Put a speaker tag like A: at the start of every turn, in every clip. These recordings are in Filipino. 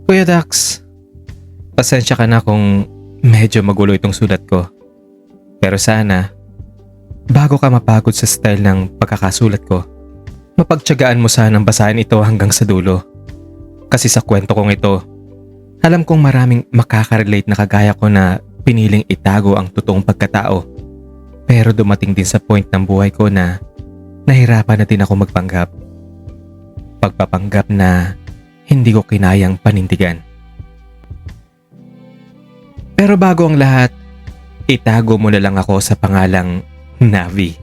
A: Kuya Dax, pasensya ka na kung medyo magulo itong sulat ko. Pero sana, bago ka mapagod sa style ng pagkakasulat ko, mapagtiyagaan mo sanang basahin ito hanggang sa dulo. Kasi sa kwento kong ito, alam kong maraming makaka-relate na kagaya ko na piniling itago ang totoong pagkatao. Pero dumating din sa point ng buhay ko na nahirapan na din ako magpanggap. Pagpapanggap na hindi ko kinayang panindigan. Pero bago ang lahat, itago mo na lang ako sa pangalang Navi.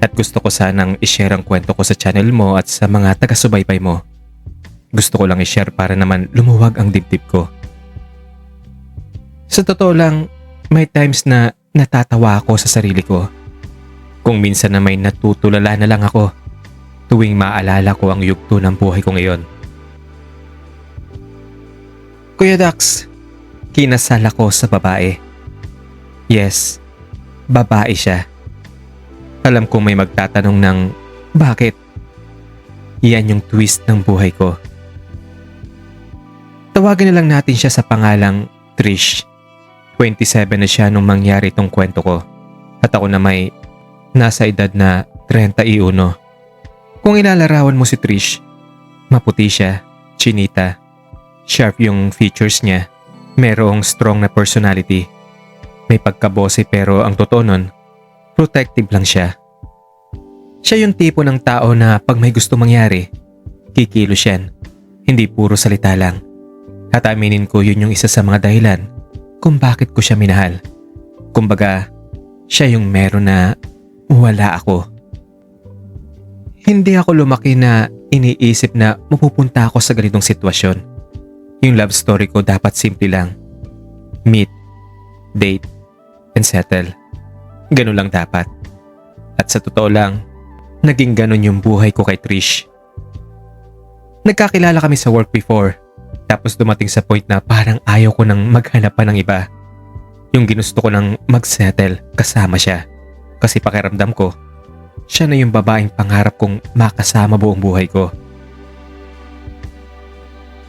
A: At gusto ko sanang ishare ang kwento ko sa channel mo at sa mga taga-subaybay mo. Gusto ko lang ishare para naman lumuwag ang dibdib ko. Sa totoo lang, may times na natatawa ako sa sarili ko. Kung minsan na may natutulala na lang ako tuwing maalala ko ang yugto ng buhay ko ngayon. Kuya Dax, kinasal ako sa babae. Yes, babae siya. Alam kong may magtatanong ng bakit? Yan yung twist ng buhay ko. Tawagin na lang natin siya sa pangalang Trish. 27 na siya nung mangyari itong kwento ko. At ako na may nasa edad na 31. Kung ilalarawan mo si Trish, maputi siya, chinita, sharp yung features niya, merong strong na personality. May pagkabose pero ang totoo nun, protective lang siya. Siya yung tipo ng tao na pag may gusto mangyari, kikilos yan, hindi puro salita lang. At aminin ko yun yung isa sa mga dahilan kung bakit ko siya minahal. Kumbaga, siya yung meron na wala ako. Hindi ako lumaki na iniisip na mapupunta ako sa ganitong sitwasyon. Yung love story ko dapat simple lang. Meet, date, and settle. Ganun lang dapat. At sa totoo lang, naging ganun yung buhay ko kay Trish. Nagkakilala kami sa work before. Tapos dumating sa point na parang ayaw ko nang maghanap pa ng iba. Yung ginusto ko nang mag-settle kasama siya. Kasi pakiramdam ko, siya na yung babaeng pangarap kong makasama buong buhay ko.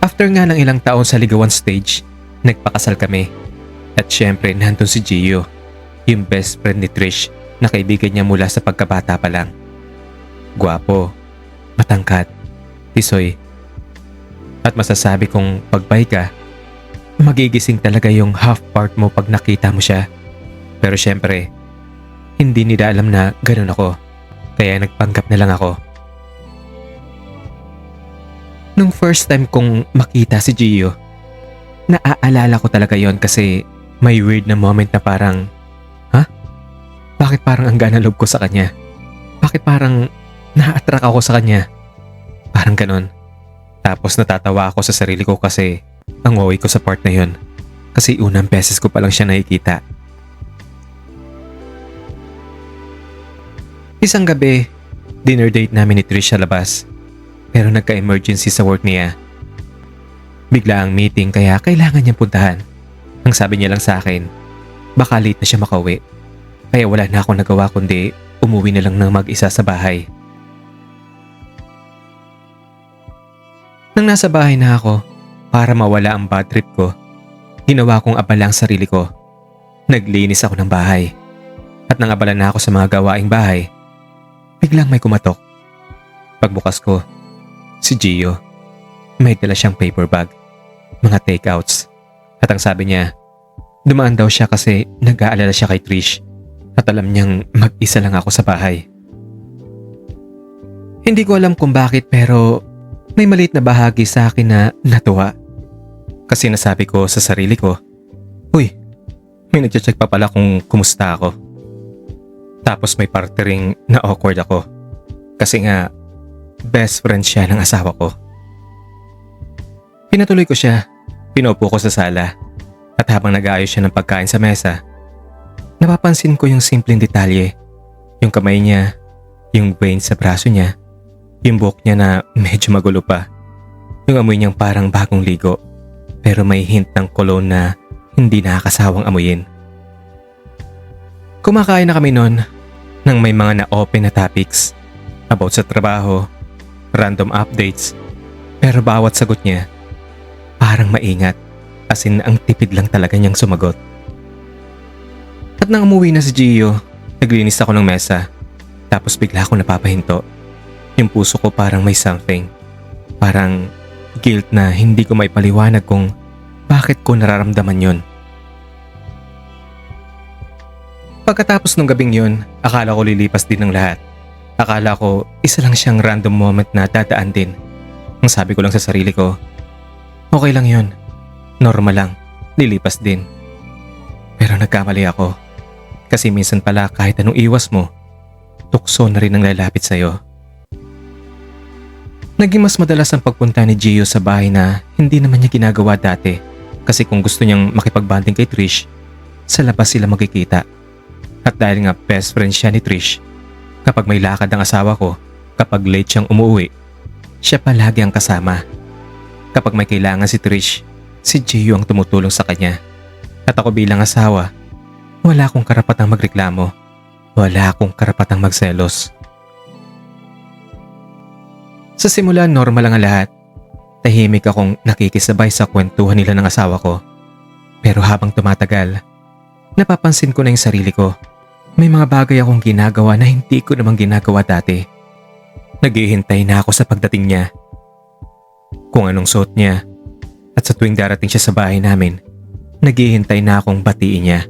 A: After nga ng ilang taon sa ligawan stage, nagpakasal kami. At syempre nandun si Gio, yung best friend ni Trish na kaibigan niya mula sa pagkabata pa lang. Gwapo, matangkat, tisoy. At masasabi kong pagbay ka, magigising talaga yung half part mo pag nakita mo siya. Pero syempre, hindi nila alam na ganun ako. Kaya nagpanggap na lang ako. Nung first time kong makita si Gio, naaalala ko talaga yon kasi may weird na moment na parang, ha? Bakit parang ang gana loob ko sa kanya? Bakit parang na-attract ako sa kanya? Parang ganun. Tapos natatawa ako sa sarili ko kasi ang uwi ko sa part na yon. Kasi unang beses ko pa lang siya nakikita. Isang gabi, dinner date namin ni Trish sa labas. Pero nagka-emergency sa work niya. Bigla ang meeting kaya kailangan niyang puntahan. Ang sabi niya lang sa akin, baka late na siya makauwi. Kaya wala na akong nagawa kundi umuwi na lang ng mag-isa sa bahay. Nang nasa bahay na ako, para mawala ang bad trip ko, ginawa kong abala ang sarili ko. Naglinis ako ng bahay. At nang abala na ako sa mga gawaing bahay, biglang may kumatok. Pagbukas ko, si Gio. May dala siyang paper bag, mga takeouts. At ang sabi niya, dumaan daw siya kasi nag-aalala siya kay Trish at alam niyang mag-isa lang ako sa bahay. Hindi ko alam kung bakit pero may maliit na bahagi sa akin na natuwa. Kasi nasabi ko sa sarili ko, uy, may nagche-check pa pala kung kumusta ako. Tapos may parte ring na awkward ako. Kasi nga, best friend siya ng asawa ko. Pinatuloy ko siya, pinupo ko sa sala. At habang nag-aayos siya ng pagkain sa mesa, napapansin ko yung simpleng detalye. Yung kamay niya, yung vein sa braso niya, yung buhok niya na medyo magulo pa. Yung amoy niyang parang bagong ligo. Pero may hint ng cologne na hindi nakakasawang amuyin. Kumakain na kami noon nang may mga na-open na topics about sa trabaho, random updates. Pero bawat sagot niya, parang maingat. As in, ang tipid lang talaga niyang sumagot. At nang umuwi na si Gio, naglinis ako ng mesa. Tapos bigla akong napapahinto. Yung puso ko parang may something. Parang guilt na hindi ko maipaliwanag kung bakit ko nararamdaman yun. Pagkatapos ng gabing yun, akala ko lilipas din ng lahat. Akala ko isa lang siyang random moment na dadaan din. Ang sabi ko lang sa sarili ko, okay lang yun. Normal lang, lilipas din. Pero nagkamali ako. Kasi minsan pala kahit anong iwas mo, tukso na rin ang lalapit sa'yo. Naging mas madalas ang pagpunta ni Gio sa bahay na hindi naman niya ginagawa dati. Kasi kung gusto niyang makipagbanding kay Trish, sa labas sila magkikita. At dahil nga best friend siya ni Trish, kapag may lakad ang asawa ko, kapag late siyang umuwi, siya palagi ang kasama. Kapag may kailangan si Trish, si Gio ang tumutulong sa kanya. At ako bilang asawa, wala akong karapatang magreklamo. Wala akong karapatang magselos. Sa simula, normal lang ang lahat. Tahimik akong nakikisabay sa kwentuhan nila ng asawa ko. Pero habang tumatagal, napapansin ko na yung sarili ko. May mga bagay akong ginagawa na hindi ko namang ginagawa dati. Naghihintay na ako sa pagdating niya. Kung anong suot niya. At sa tuwing darating siya sa bahay namin, naghihintay na akong batiin niya.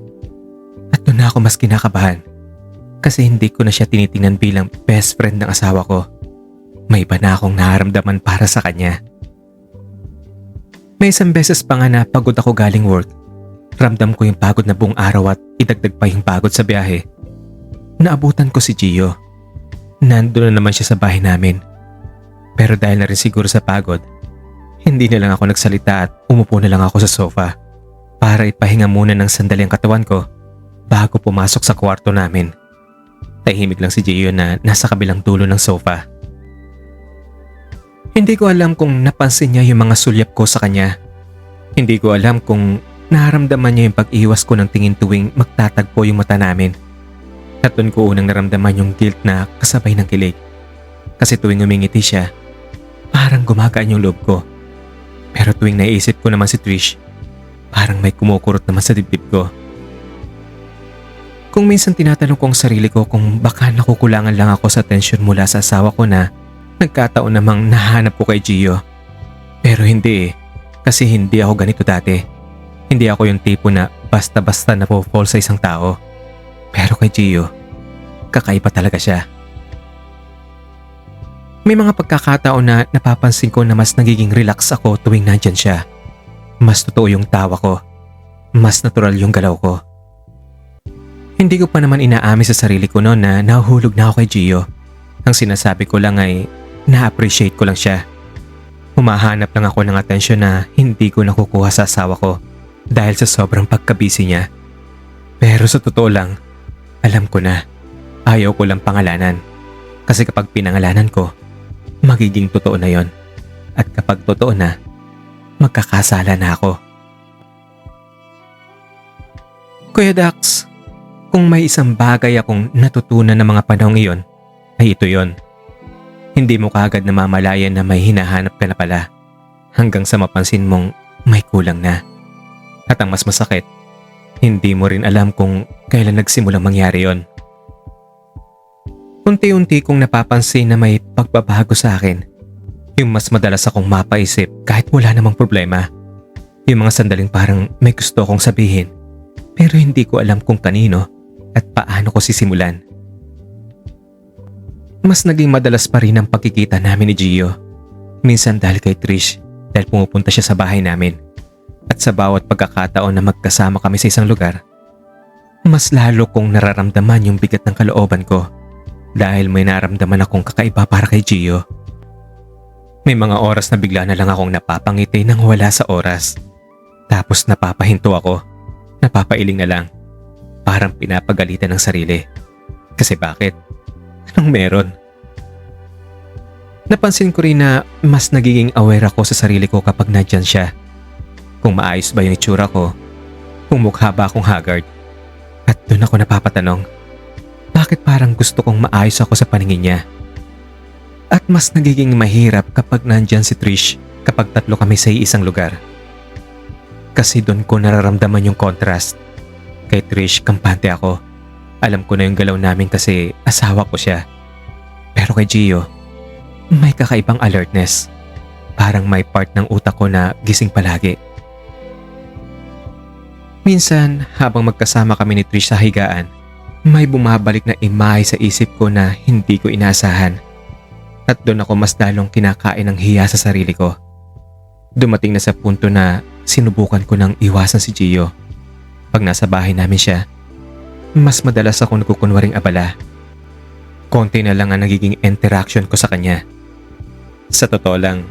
A: At doon na ako mas kinakabahan. Kasi hindi ko na siya tinitingnan bilang best friend ng asawa ko. May iba na akong nararamdaman para sa kanya. May isang beses pa nga na pagod ako galing work. Ramdam ko yung pagod na buong araw at idagdag pa yung pagod sa biyahe. Naabutan ko si Gio. Nandun na naman siya sa bahay namin. Pero dahil na rin siguro sa pagod, hindi na lang ako nagsalita at umupo na lang ako sa sofa para ipahinga muna ng sandali ang katawan ko bago pumasok sa kwarto namin. Tahimik lang si Gio na nasa kabilang dulo ng sofa. Hindi ko alam kung napansin niya yung mga sulyap ko sa kanya. Hindi ko alam kung naramdaman niya yung pag-iwas ko ng tingin tuwing magtatagpo yung mata namin. At doon ko unang naramdaman yung guilt na kasabay ng kilig. Kasi tuwing umingiti siya, parang gumagaan yung loob ko. Pero tuwing naiisip ko naman si Trish, parang may kumukurot naman sa dibdib ko. Kung minsan tinatanong ko ang sarili ko kung baka nakukulangan lang ako sa atensyon mula sa asawa ko na nagkataon namang nahanap ko kay Gio. Pero hindi eh, kasi hindi ako ganito dati. Hindi ako yung tipo na basta-basta napofall sa isang tao. Pero kay Gio, kakaiba talaga siya. May mga pagkakataon na napapansin ko na mas nagiging relax ako tuwing nandyan siya. Mas totoo yung tawa ko. Mas natural yung galaw ko. Hindi ko pa naman inaamin sa sarili ko noon na nahuhulog na ako kay Gio. Ang sinasabi ko lang ay na-appreciate ko lang siya. Humahanap lang ako ng atensyon na hindi ko nakukuha sa asawa ko dahil sa sobrang pagkabisi niya. Pero sa totoo lang, alam ko na ayaw ko lang pangalanan. Kasi kapag pinangalanan ko, magiging totoo na yon. At kapag totoo na, magkakasala na ako. Kuya Dax, kung may isang bagay akong natutunan ng mga panahong iyon, ay ito yon. Hindi mo kaagad namamalayan na may hinahanap ka na pala hanggang sa mapansin mong may kulang na. At ang mas masakit, hindi mo rin alam kung kailan nagsimulang mangyari yon. Unti-unti kong napapansin na may pagbabago sa akin. Yung mas madalas akong mapaisip kahit wala namang problema. Yung mga sandaling parang may gusto akong sabihin pero hindi ko alam kung kanino at paano ko sisimulan. Mas naging madalas pa rin ang pagkikita namin ni Gio. Minsan dahil kay Trish dahil pumupunta siya sa bahay namin. At sa bawat pagkakataon na magkasama kami sa isang lugar, mas lalo kong nararamdaman yung bigat ng kalooban ko dahil may naramdaman akong kakaiba para kay Gio. May mga oras na bigla na lang akong napapangiti nang wala sa oras. Tapos napapahinto ako, napapailing na lang. Parang pinapagalitan ng sarili. Kasi bakit? Anong meron? Napansin ko rin na mas nagiging aware ako sa sarili ko kapag nandyan siya. Kung maayos ba yung itsura ko, kung mukha ba akong haggard. At doon ako napapatanong, bakit parang gusto kong maayos ako sa paningin niya? At mas nagiging mahirap kapag nandyan si Trish kapag tatlo kami sa isang lugar. Kasi doon ko nararamdaman yung contrast. Kay Trish, kampante ako. Alam ko na yung galaw namin kasi asawa ko siya. Pero kay Gio, may kakaibang alertness. Parang may part ng utak ko na gising palagi. Minsan, habang magkasama kami ni Trish sa higaan, may bumabalik na imahe sa isip ko na hindi ko inaasahan. At doon ako mas lalong kinakain ng hiya sa sarili ko. Dumating na sa punto na sinubukan ko ng iwasan si Gio. Pag nasa bahay namin siya, mas madalas ako nagkukunwaring abala. Konti na lang ang nagiging interaction ko sa kanya. Sa totoo lang,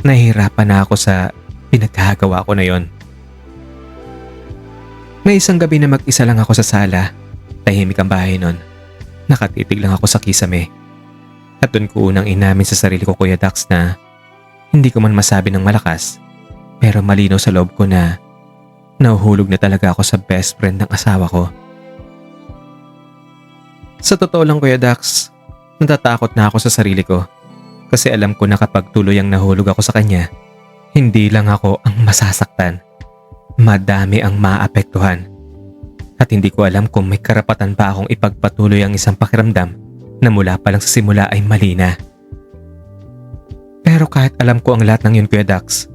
A: nahihirapan na ako sa pinagkagawa ko na yon. May isang gabi na mag-isa lang ako sa sala. Tahimik ang bahay nun. Nakatitig lang ako sa kisame. At doon ko unang inamin sa sarili ko, Kuya Dax, na hindi ko man masabi ng malakas, pero malinaw sa loob ko na nahuhulog na talaga ako sa best friend ng asawa ko. Sa totoo lang, Kuya Dax, natatakot na ako sa sarili ko kasi alam ko na kapag tuluyang nahulog ako sa kanya, hindi lang ako ang masasaktan. Madami ang maapektuhan. At hindi ko alam kung may karapatan pa akong ipagpatuloy ang isang pakiramdam na mula pa lang sa simula ay mali na. Pero kahit alam ko ang lahat ng yun, Kuya Dax,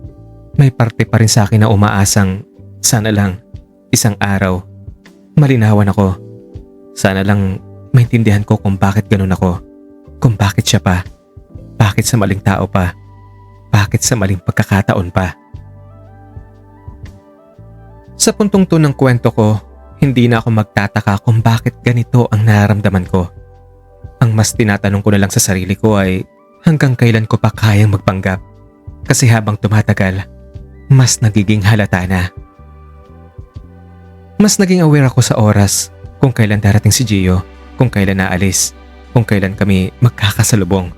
A: may parte pa rin sa akin na umaasang sana lang isang araw malinawan ako. Sana lang maintindihan ko kung bakit ganun ako, kung bakit siya pa, bakit sa maling tao pa, bakit sa maling pagkakataon pa. Sa puntong to ng kwento ko, hindi na ako magtataka kung bakit ganito ang nararamdaman ko. Ang mas tinatanong ko na lang sa sarili ko ay hanggang kailan ko pa kayang magpanggap, kasi habang tumatagal, mas nagiging halata na. Mas naging aware ako sa oras, kung kailan darating si Gio, kung kailan naalis, kung kailan kami magkakasalubong.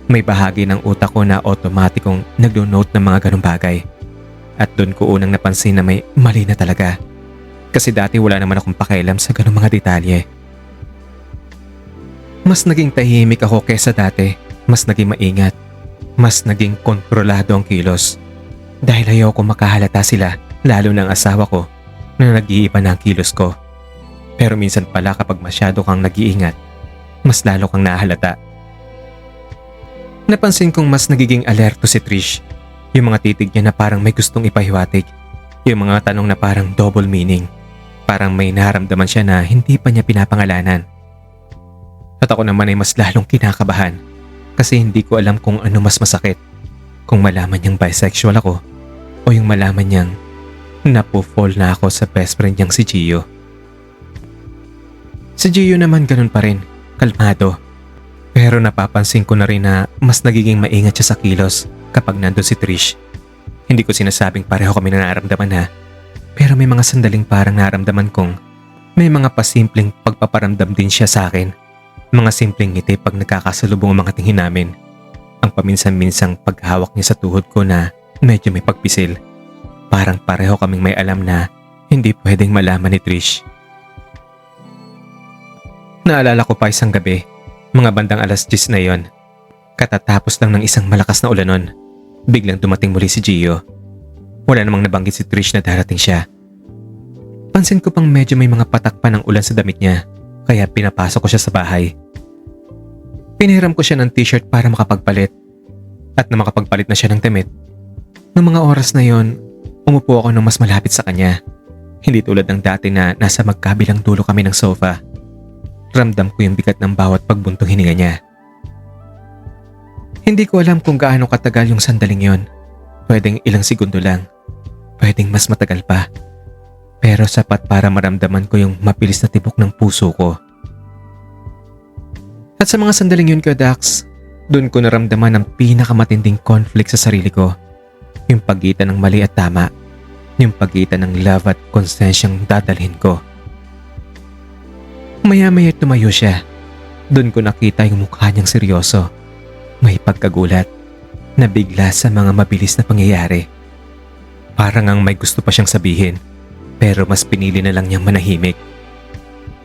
A: May bahagi ng utak ko na automatikong nagdo-note ng mga ganung bagay. At doon ko unang napansin na may mali na talaga. Kasi dati wala naman akong pakialam sa ganung mga detalye. Mas naging tahimik ako kesa dati, mas naging maingat, mas naging kontrolado ang kilos. Dahil ayaw ko makahalata sila, lalo ng asawa ko, na nag-iiba na ang kilos ko. Pero minsan pala kapag masyado kang nag-iingat, mas lalo kang nahalata. Napansin kong mas nagiging alerto si Trish. Yung mga titig niya na parang may gustong ipahiwatig. Yung mga tanong na parang double meaning. Parang may naramdaman siya na hindi pa niya pinapangalanan. At ako naman ay mas lalong kinakabahan kasi hindi ko alam kung ano mas masakit. Kung malaman niyang bisexual ako o yung malaman niyang napo-fall na ako sa best friend niyang si Gio. Si Gio naman ganun pa rin, kalmado. Pero napapansin ko na rin na mas nagiging maingat siya sa kilos kapag nandun si Trish. Hindi ko sinasabing pareho kami na nararamdaman ha. Pero may mga sandaling parang nararamdaman kong may mga pasimpleng pagpaparamdam din siya sa akin. Mga simpleng ngiti pag nagkakasalubong ang mga tingin namin. Ang paminsan-minsang paghawak niya sa tuhod ko na medyo may pagpisil. Parang pareho kaming may alam na hindi pwedeng malaman ni Trish. Naalala ko pa isang gabi, mga bandang 10:00 na yon. Katatapos lang ng isang malakas na ulan nun. Biglang dumating muli si Gio. Wala namang nabanggit si Trish na darating siya. Pansin ko pang medyo may mga patak pa ng ulan sa damit niya, kaya pinapasok ko siya sa bahay. Pinahiram ko siya ng t-shirt para makapagpalit. At na makapagpalit na siya ng damit, noong mga oras na yon, umupo ako nang mas malapit sa kanya. Hindi tulad ng dati na nasa magkabilang dulo kami ng sofa. Ramdam ko yung bigat ng bawat pagbuntong hininga niya. Hindi ko alam kung gaano katagal yung sandaling yon. Pwedeng ilang segundo lang. Pwedeng mas matagal pa. Pero sapat para maramdaman ko yung mabilis na tibok ng puso ko. At sa mga sandaling yun, Kuya Dax, doon ko naramdaman ang pinakamatinding conflict sa sarili ko. Yung pagitan ng mali at tama. Yung pagitan ng love at konsensyang dadalhin ko. Maya-maya tumayo siya. Doon ko nakita yung mukha niyang seryoso. May pagkagulat na bigla sa mga mabilis na pangyayari. Parang ang may gusto pa siyang sabihin, pero mas pinili na lang niyang manahimik.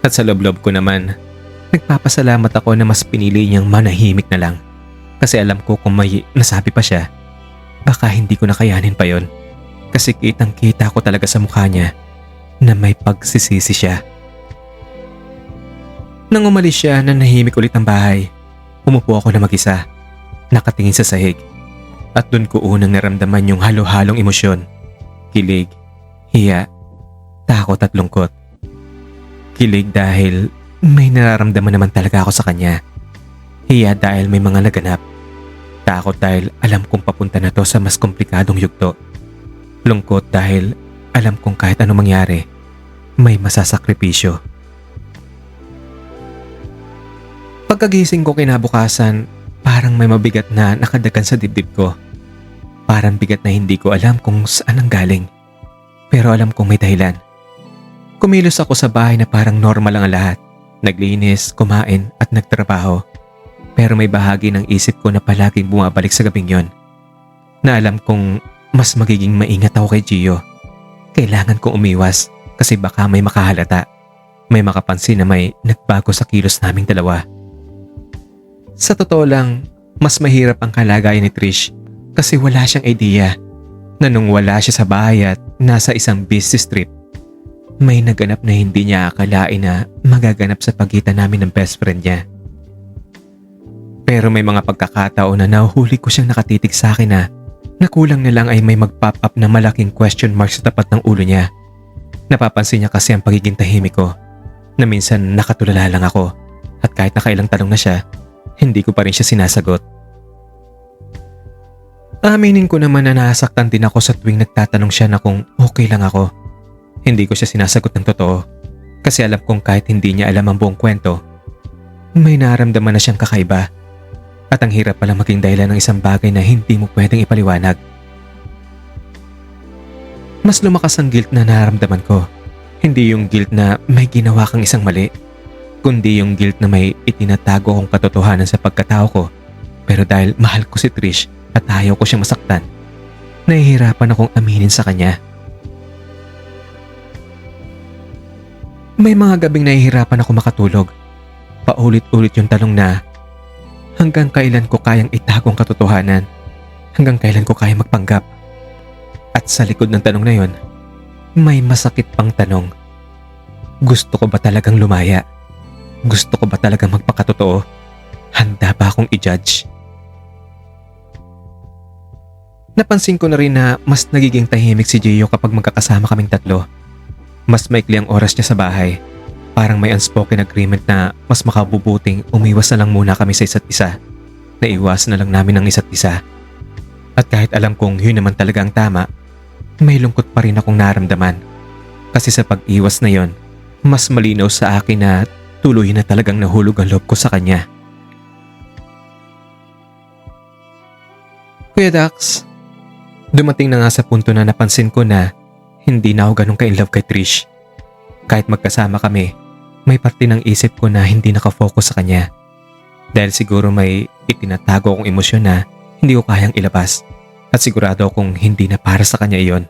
A: At sa loob-loob ko naman, nagpapasalamat ako na mas pinili niyang manahimik na lang. Kasi alam ko kung may nasabi pa siya, baka hindi ko nakayanin pa yon. kasi kitang-kita ko talaga sa mukha niya na may pagsisisi siya. Nang umalis siya, nanahimik ulit ang bahay. Umupo ako na mag-isa, nakatingin sa sahig. At doon ko unang naramdaman yung halo-halong emosyon. Kilig, hiya, takot at lungkot. Kilig dahil may nararamdaman naman talaga ako sa kanya. Hiya dahil may mga naganap. Takot dahil alam kong papunta na to sa mas komplikadong yugto. Lungkot dahil alam kong kahit anong mangyari, may masasakripisyo. Pagkagising ko kinabukasan, parang may mabigat na nakadagan sa dibdib ko. Parang bigat na hindi ko alam kung saan ang galing. Pero alam kong may dahilan. Kumilos ako sa bahay na parang normal lang ang lahat. Naglinis, kumain at nagtrabaho. Pero may bahagi ng isip ko na palaging bumabalik sa gabing yon. Na alam kong mas magiging maingat ako kay Gio. Kailangan kong umiwas kasi baka may makahalata. May makapansin na may nagbago sa kilos naming dalawa. Sa totoo lang, mas mahirap ang kalagayan ni Trish kasi wala siyang idea na nung wala siya sa bahay at nasa isang business trip, may naganap na hindi niya akalain na magaganap sa pagitan namin ng best friend niya. Pero may mga pagkakataon na nahuhuli ko siyang nakatitig sa akin na nakulang na lang ay may mag-pop up na malaking question mark sa tapat ng ulo niya. Napapansin niya kasi ang pagiging tahimik ko na minsan nakatulala lang ako at kahit nakailang tanong na siya, hindi ko pa rin siya sinasagot. Aminin ko naman na nasaktan din ako sa tuwing nagtatanong siya na kung okay lang ako. Hindi ko siya sinasagot ng totoo kasi alam kong kahit hindi niya alam ang buong kwento, may nararamdaman na siyang kakaiba at ang hirap pala maging dahilan ng isang bagay na hindi mo pwedeng ipaliwanag. Mas lumakas ang guilt na nararamdaman ko. Hindi yung guilt na may ginawa kang isang mali, kundi yung guilt na may itinatago kong katotohanan sa pagkatao ko. Pero dahil mahal ko si Trish at ayaw ko siyang masaktan, nahihirapan akong aminin sa kanya. May mga gabing nahihirapan ako makatulog. Paulit-ulit yung tanong na, hanggang kailan ko kayang itago ang katotohanan? Hanggang kailan ko kayang magpanggap? At sa likod ng tanong na yon, may masakit pang tanong. Gusto ko ba talagang lumaya? Gusto ko ba talagang magpakatotoo? Handa ba akong i-judge? Napansin ko na rin na mas nagiging tahimik si Gio kapag magkakasama kaming tatlo. Mas maikli ang oras niya sa bahay. Parang may unspoken agreement na mas makabubuting umiwas na lang muna kami sa isa't isa. Naiwasan na lang namin ang isa't isa. At kahit alam kong yun naman talaga ang tama, may lungkot pa rin akong naramdaman. Kasi sa pag-iwas na yon, mas malinaw sa akin na tuloy na talagang nahulog ang loob ko sa kanya. Kuya Dax, dumating na nga sa punto na napansin ko na hindi na ako ganun ka-in-love kay Trish. Kahit magkasama kami, may parte ng isip ko na hindi nakafocus sa kanya. Dahil siguro may itinatago akong emosyon na hindi ko kayang ilabas at sigurado akong hindi na para sa kanya iyon.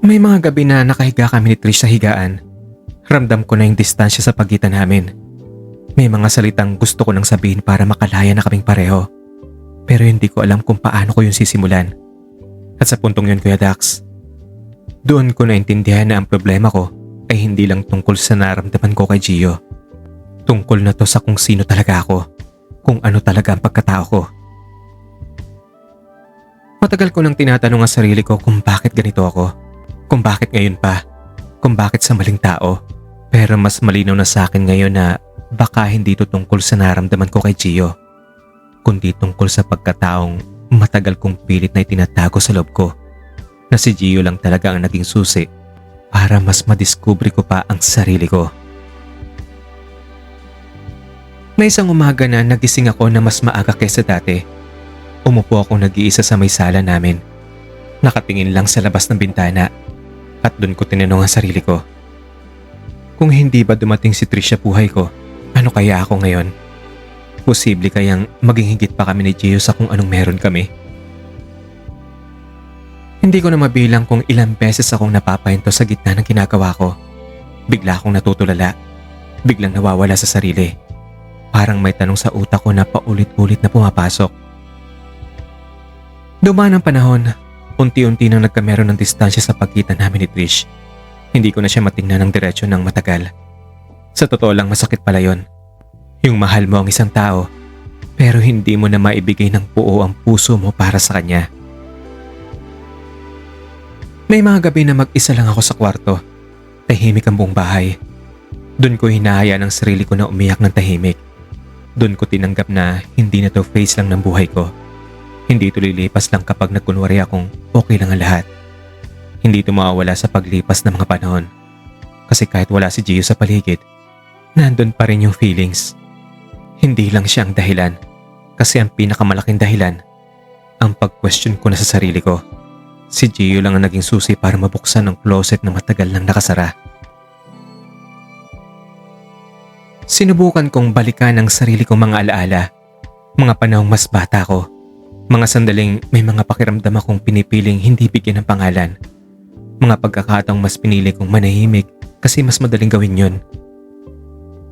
A: May mga gabi na nakahiga kami ni Trish sa higaan. Ramdam ko na yung distansya sa pagitan namin. May mga salitang gusto ko nang sabihin para makalaya na kaming pareho. Pero hindi ko alam kung paano ko yung sisimulan. At sa puntong yun, Kuya Dax, doon ko naintindihan na ang problema ko ay hindi lang tungkol sa nararamdaman ko kay Gio. Tungkol na to sa kung sino talaga ako, kung ano talaga ang pagkatao ko. Matagal ko nang tinatanong ang sarili ko kung bakit ganito ako, kung bakit ngayon pa, kung bakit sa maling tao. Pero mas malinaw na sa akin ngayon na baka hindi ito tungkol sa nararamdaman ko kay Gio, kundi tungkol sa pagkataong matagal kong pilit na itinatago sa loob ko, na si Gio lang talaga ang naging susi para mas madiskubre ko pa ang sarili ko. May isang umaga na nagising ako na mas maaga kaysa dati. Umupo akong nag-iisa sa may sala namin. Nakatingin lang sa labas ng bintana at doon ko tinanong ang sarili ko. Kung hindi ba dumating si Trish sa buhay ko, ano kaya ako ngayon? Posible kayang maging higit pa kami ni Gio sa kung anong meron kami? Hindi ko na mabilang kung ilang beses akong napapahinto sa gitna ng ginagawa ko. Bigla akong natutulala. Biglang nawawala sa sarili. Parang may tanong sa utak ko na paulit-ulit na pumapasok. Dumaan ang panahon, unti-unti nang nagkameron ng distansya sa pagitan namin ni Trish. Hindi ko na siya matingnan ng diretsyo ng matagal. Sa totoo lang masakit pala yon. Yung mahal mo ang isang tao, pero hindi mo na maibigay ng buo ang puso mo para sa kanya. May mga gabi na mag-isa lang ako sa kwarto. Tahimik ang buong bahay. Doon ko hinahayaan ang sarili ko na umiyak ng tahimik. Doon ko tinanggap na hindi na to phase lang ng buhay ko. Hindi ito lilipas lang kapag nagkunwari akong okay lang ang lahat. Hindi ito mawawala sa paglipas ng mga panahon. Kasi kahit wala si Gio sa paligid, nandun pa rin yung feelings. Hindi lang siya ang dahilan. Kasi ang pinakamalaking dahilan, ang pag-question ko na sa sarili ko. Si Gio lang ang naging susi para mabuksan ang closet na matagal nang nakasara. Sinubukan kong balikan ang sarili kong mga alaala. Mga panahong mas bata ko. Mga sandaling may mga pakiramdam akong pinipiling hindi bigyan ng pangalan. Mga pagkakataong mas pinili kong manahimik kasi mas madaling gawin yon.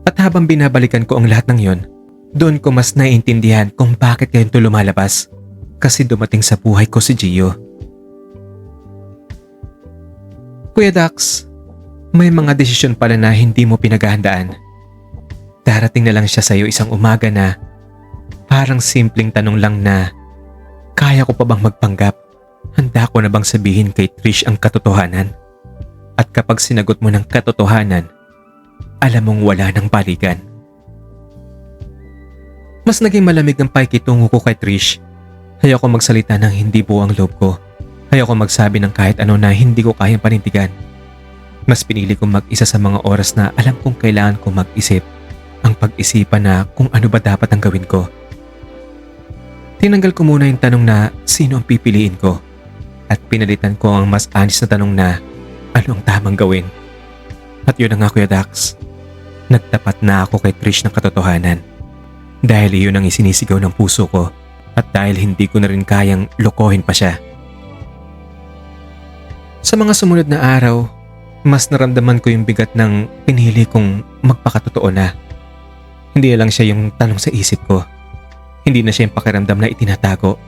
A: At habang binabalikan ko ang lahat ng yon, doon ko mas naiintindihan kung bakit ngayon ito lumalabas. Kasi dumating sa buhay ko si Gio. Kuya Dax, may mga desisyon pala na hindi mo pinaghahandaan. Darating na lang siya sa iyo isang umaga na parang simpleng tanong lang na, kaya ko pa bang magpanggap? Handa ko na bang sabihin kay Trish ang katotohanan? At kapag sinagot mo ng katotohanan, alam mong wala ng balikan. Mas naging malamig ang pakikitungo ko kay Trish. Ayoko magsalita ng hindi buo ang loob ko. Ayoko magsabi ng kahit ano na hindi ko kayang panindigan. Mas pinili kong mag-isa sa mga oras na alam kong kailangan kong mag-isip. Ang pag-isipan na kung ano ba dapat ang gawin ko. Tinanggal ko muna yung tanong na sino ang pipiliin ko. At pinalitan ko ang mas honest na tanong na ano ang tamang gawin. At yun na nga Kuya Dax. Nagtapat na ako kay Trish ng katotohanan. Dahil iyon ang isinisigaw ng puso ko. At dahil hindi ko na rin kayang lokohin pa siya. Sa mga sumunod na araw, mas naramdaman ko yung bigat ng pinili kong magpakatotoo na. Hindi na lang siya yung tanong sa isip ko. Hindi na siya yung pakiramdam na itinatago.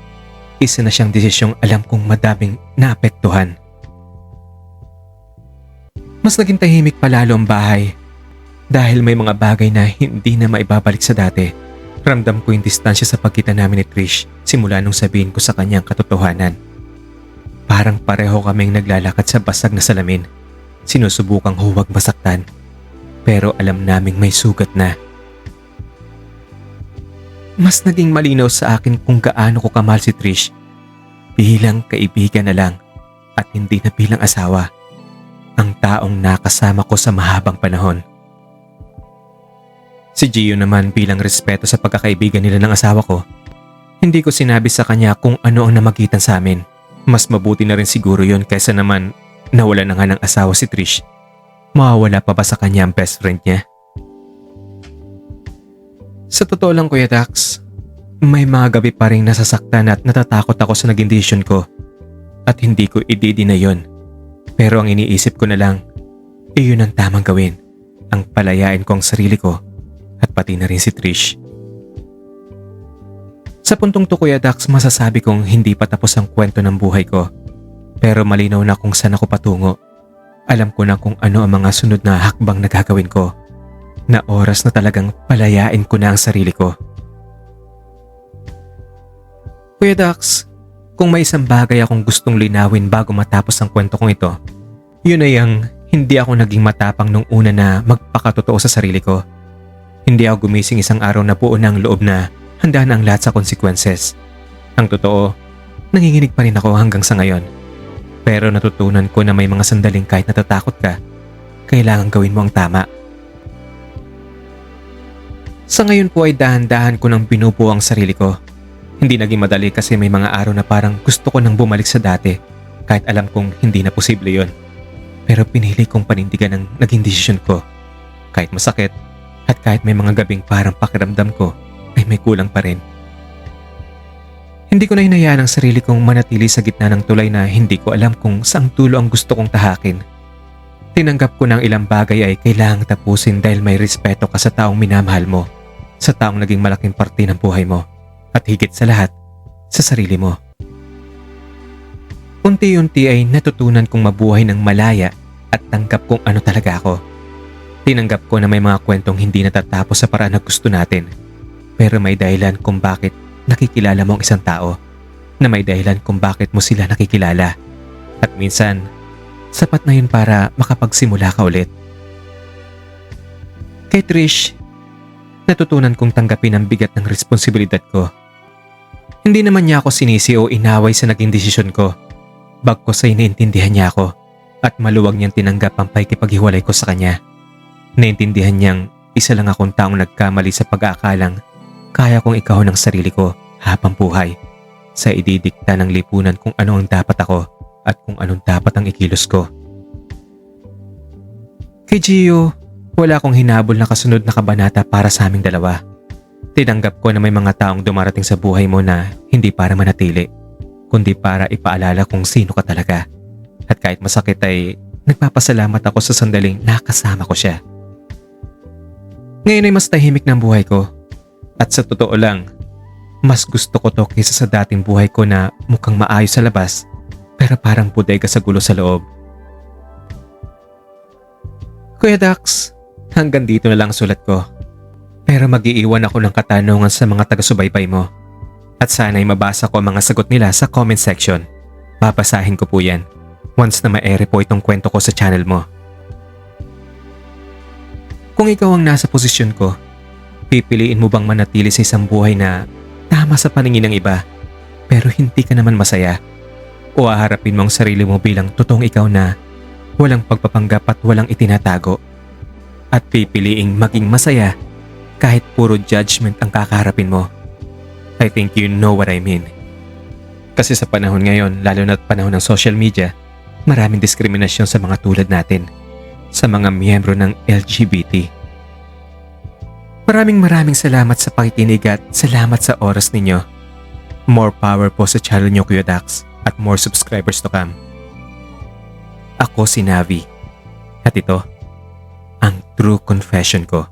A: Isa na siyang desisyong alam kong madaming naapektuhan. Mas naging tahimik palalo ang bahay. Dahil may mga bagay na hindi na maibabalik sa dati. Ramdam ko yung distansya sa pagitan namin ni Trish simula nung sabihin ko sa kanya ang katotohanan. Parang pareho kaming naglalakad sa basag na salamin. Sinusubukang huwag masaktan. Pero alam naming may sugat na. Mas naging malinaw sa akin kung gaano ko kamahal si Trish. Bilang kaibigan na lang at hindi na bilang asawa. Ang taong nakasama ko sa mahabang panahon. Si Gio naman bilang respeto sa pagkakaibigan nila ng asawa ko. Hindi ko sinabi sa kanya kung ano ang namagitan sa amin. Mas mabuti na rin siguro yon kaysa naman nawala na nga ng asawa si Trish. Mawawala pa ba sa kanya ang best friend niya? Sa totoo lang Kuya Dax, may mga gabi pa rin nasasaktan at natatakot ako sa naging desisyon ko. At hindi ko ididi na yon. Pero ang iniisip ko na lang, iyon ang tamang gawin. Ang palayain ko ang sarili ko at pati na rin si Trish. Sa puntong to Kuya Dax, masasabi kong hindi pa tapos ang kwento ng buhay ko. Pero malinaw na kung saan ako patungo. Alam ko na kung ano ang mga sunod na hakbang na gagawin ko. Na oras na talagang palayain ko na ang sarili ko. Kuya Dax, kung may isang bagay akong gustong linawin bago matapos ang kwento kong ito, yun ay ang hindi ako naging matapang nung una na magpakatotoo sa sarili ko. Hindi ako gumising isang araw na buo ng loob na handa na ang lahat sa consequences. Ang totoo, nanginginig pa rin ako hanggang sa ngayon. Pero natutunan ko na may mga sandaling kahit natatakot ka, kailangan gawin mo ang tama. Sa ngayon po ay dahan-dahan ko nang binubuo ang sarili ko. Hindi naging madali kasi may mga araw na parang gusto ko nang bumalik sa dati kahit alam kong hindi na posible yon. Pero pinili kong panindigan ang naging desisyon ko. Kahit masakit at kahit may mga gabing parang pakiramdam ko ay may kulang pa rin. Hindi ko na hinayaan ang sarili kong manatili sa gitna ng tulay na hindi ko alam kung saang dulo ang gusto kong tahakin. Tinanggap ko na ang ilang bagay ay kailangang tapusin dahil may respeto ka sa taong minamahal mo, sa taong naging malaking parte ng buhay mo, at higit sa lahat, sa sarili mo. Unti-unti ay natutunan kong mabuhay ng malaya at tanggap kung ano talaga ako. Tinanggap ko na may mga kwentong hindi natatapos sa paraan na gusto natin. Pero may dahilan kung bakit nakikilala mo ang isang tao. Na may dahilan kung bakit mo sila nakikilala. At minsan, sapat na yun para makapagsimula ka ulit. Kay Trish, natutunan kong tanggapin ang bigat ng responsibilidad ko. Hindi naman niya ako sinisi o inaway sa naging desisyon ko. Bagkus ay naintindihan niya ako at maluwag niyang tinanggap ang pakikipaghiwalay ko sa kanya. Naintindihan niyang isa lang akong taong nagkamali sa pag-aakalang kaya kong ikaw ng sarili ko habang buhay sa ididikta ng lipunan kung ano ang dapat ako at kung anong dapat ang ikilos ko. Kay Gio, wala akong hinabol na kasunod na kabanata para sa aming dalawa. Tinanggap ko na may mga taong dumarating sa buhay mo na hindi para manatili, kundi para ipaalala kung sino ka talaga. At kahit masakit ay nagpapasalamat ako sa sandaling nakasama ko siya. Ngayon ay mas tahimik ng buhay ko. At sa totoo lang, mas gusto ko to kaysa sa dating buhay ko na mukhang maayos sa labas pero parang bodega sa gulo sa loob. Kuya Dax, hanggang dito na lang sulat ko. Pero mag-iiwan ako ng katanungan sa mga taga-subaybay mo. At sana'y mabasa ko ang mga sagot nila sa comment section. Babasahin ko po yan once na ma-ere po itong kwento ko sa channel mo. Kung ikaw ang nasa posisyon ko, pipiliin mo bang manatili sa isang buhay na tama sa paningin ng iba pero hindi ka naman masaya? O haharapin mo ang sarili mo bilang totoong ikaw na walang pagpapanggap at walang itinatago? At pipiliing maging masaya kahit puro judgment ang kakaharapin mo? I think you know what I mean. Kasi sa panahon ngayon, lalo na't panahon ng social media, maraming diskriminasyon sa mga tulad natin, sa mga miyembro ng LGBT. Maraming salamat sa pakikinig at salamat sa oras ninyo. More power po sa channel nyo, Kuya Dax, at more subscribers to come. Ako si Navi, at ito ang true confession ko.